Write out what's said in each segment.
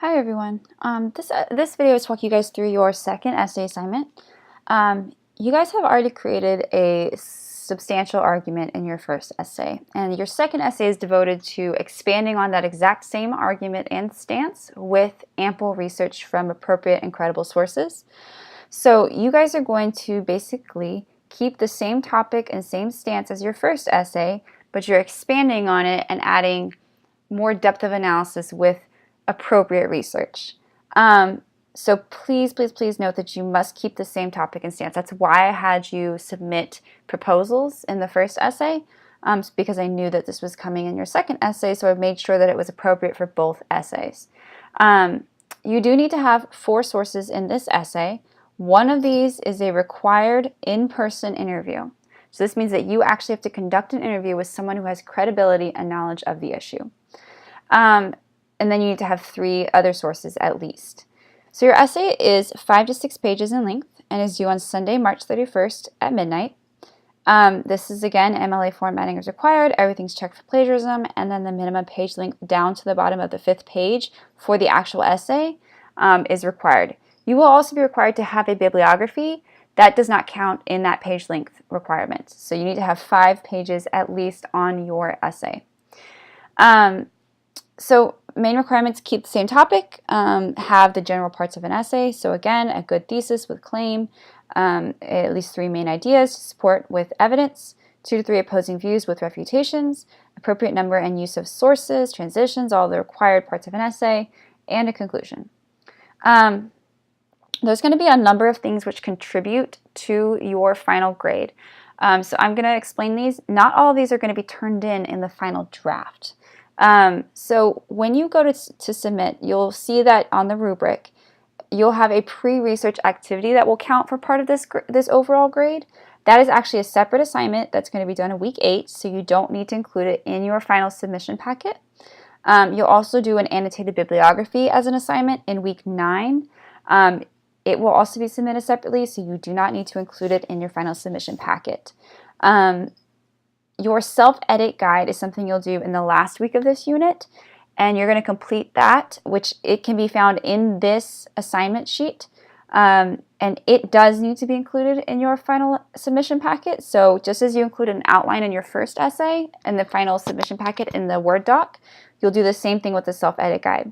Hi everyone. This video is walking you guys through your second essay assignment. You guys have already created a substantial argument in your first essay, and your second essay is devoted to expanding on that exact same argument and stance with ample research from appropriate and credible sources. So you guys are going to basically keep the same topic and same stance as your first essay, but you're expanding on it and adding more depth of analysis with appropriate research. So please note that you must keep the same topic and stance. That's why I had you submit proposals in the first essay, because I knew that this was coming in your second essay, so I made sure that it was appropriate for both essays. You do need to have 4 sources in this essay. One of these is a required in-person interview. So this means that you actually have to conduct an interview with someone who has credibility and knowledge of the issue. And then you need to have 3 other sources at least. So your essay is 5 to 6 pages in length and is due on Sunday, March 31st at midnight. This is, again, MLA formatting is required. Everything's checked for plagiarism, and then the minimum page length down to the bottom of the 5th page for the actual essay is required. You will also be required to have a bibliography. That does not count in that page length requirement. So you need to have 5 pages at least on your essay. So main requirements: keep the same topic, have the general parts of an essay. So again, a good thesis with claim, at least 3 main ideas to support with evidence, 2 to 3 opposing views with refutations, appropriate number and use of sources, transitions, all the required parts of an essay, and a conclusion. There's going to be a number of things which contribute to your final grade. So I'm going to explain these. Not all of these are going to be turned in the final draft. So when you go to submit, you'll see that on the rubric, you'll have a pre-research activity that will count for part of this overall grade. That is actually a separate assignment that's going to be done in week 8, so you don't need to include it in your final submission packet. You'll also do an annotated bibliography as an assignment in week 9. It will also be submitted separately, so you do not need to include it in your final submission packet. Your self-edit guide is something you'll do in the last week of this unit, and you're going to complete that, which it can be found in this assignment sheet, and it does need to be included in your final submission packet. So just as you include an outline in your first essay and the final submission packet in the Word doc, you'll do the same thing with the self-edit guide.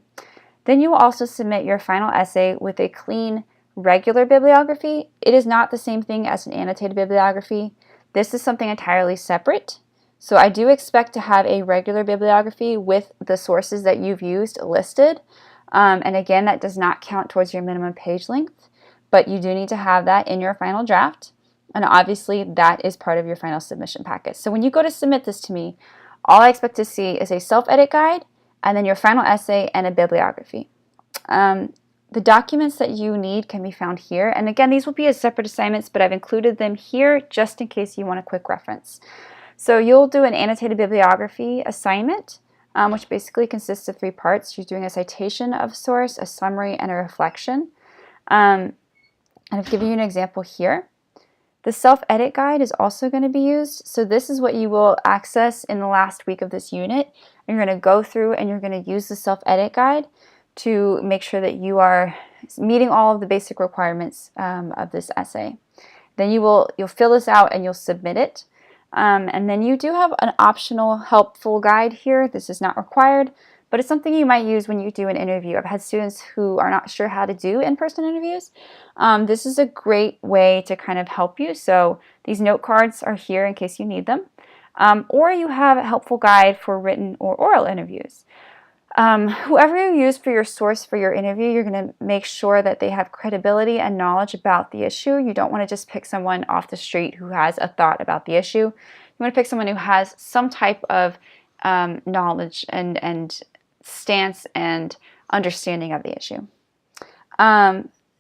Then you will also submit your final essay with a clean regular bibliography. It is not the same thing as an annotated bibliography. This is something entirely separate. So I do expect to have a regular bibliography with the sources that you've used listed. And again, that does not count towards your minimum page length, but you do need to have that in your final draft. And obviously that is part of your final submission packet. So when you go to submit this to me, all I expect to see is a self-edit guide and then your final essay and a bibliography. The documents that you need can be found here. And again, these will be as separate assignments, but I've included them here just in case you want a quick reference. So you'll do an annotated bibliography assignment, which basically consists of 3 parts. You're doing a citation of source, a summary, and a reflection. And I've given you an example here. The self-edit guide is also going to be used. So this is what you will access in the last week of this unit. And you're going to go through and you're going to use the self-edit guide to make sure that you are meeting all of the basic requirements of this essay. Then you'll fill this out and you'll submit it. And then you do have an optional helpful guide here. This is not required, but it's something you might use when you do an interview. I've had students who are not sure how to do in-person interviews. This is a great way to kind of help you. So these note cards are here in case you need them. Or you have a helpful guide for written or oral interviews. Whoever you use for your source for your interview, you're going to make sure that they have credibility and knowledge about the issue. You don't want to just pick someone off the street who has a thought about the issue. You want to pick someone who has some type of knowledge and stance and understanding of the issue.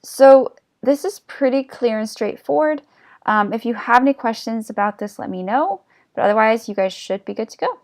So this is pretty clear and straightforward. If you have any questions about this, let me know. But otherwise, you guys should be good to go.